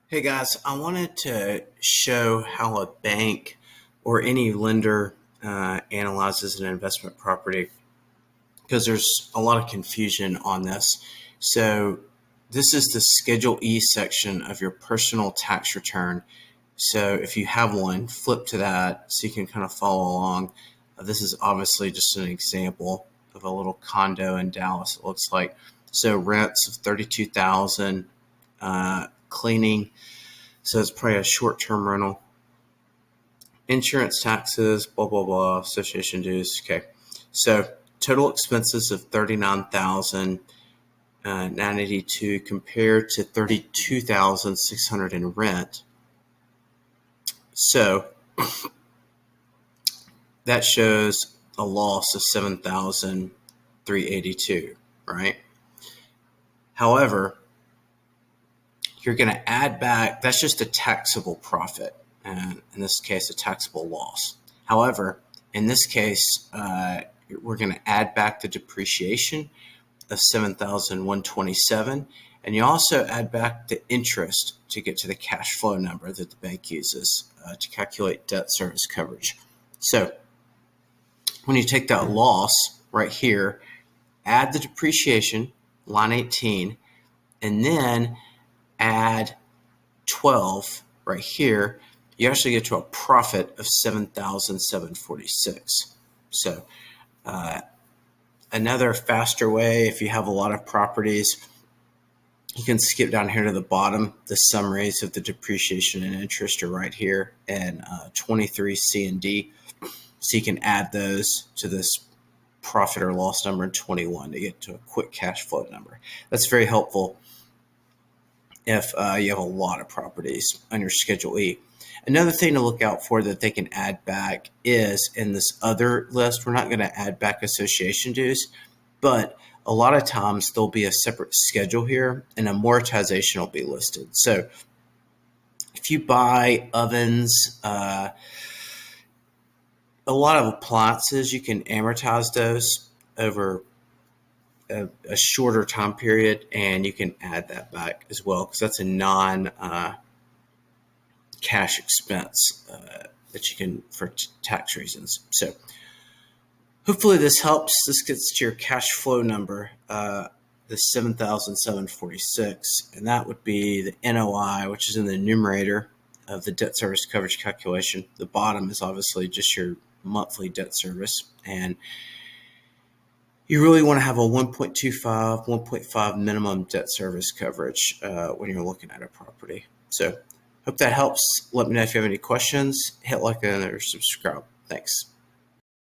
Hey guys, I wanted to show how a bank or any lender analyzes an investment property because there's a lot of confusion on this. So, this is the Schedule E section of your personal tax return. So, if you have one, flip to that so you can kind of follow along. This is obviously just an example of a little condo in Dallas, it looks like. So, rents of $32,000, cleaning. So it's probably a short-term rental. Insurance taxes, blah, blah, blah, association dues. Okay. So total expenses of $39,982 compared to $32,600 in rent. So that shows a loss of $7,382, right? However, you're going to add back, that's just a taxable profit, and in this case, a taxable loss. However, in this case, we're going to add back the depreciation of $7,127, and you also add back the interest to get to the cash flow number that the bank uses to calculate debt service coverage. So when you take that loss right here, add the depreciation, line 18, and then add 12 right here, you actually get to a profit of $7,746. So another faster way, if you have a lot of properties, you can skip down here to the bottom. The summaries of the depreciation and interest are right here, and 23 C and D. So you can add those to this profit or loss number in 21 to get to a quick cash flow number. That's very helpful if you have a lot of properties on your Schedule E. Another thing to look out for that they can add back is in this other list, we're not going to add back association dues, but a lot of times there'll be a separate schedule here and amortization will be listed. So if you buy ovens, a lot of appliances, you can amortize those over a shorter time period, and you can add that back as well because that's a non-cash expense that you can for tax reasons. So hopefully this helps. This gets to your cash flow number, the 7,746, and that would be the NOI, which is in the numerator of the debt service coverage calculation. The bottom is obviously just your monthly debt service, and you really want to have a 1.25, 1.5 minimum debt service coverage when you're looking at a property. So hope that helps. Let me know if you have any questions. Hit like and or subscribe. Thanks.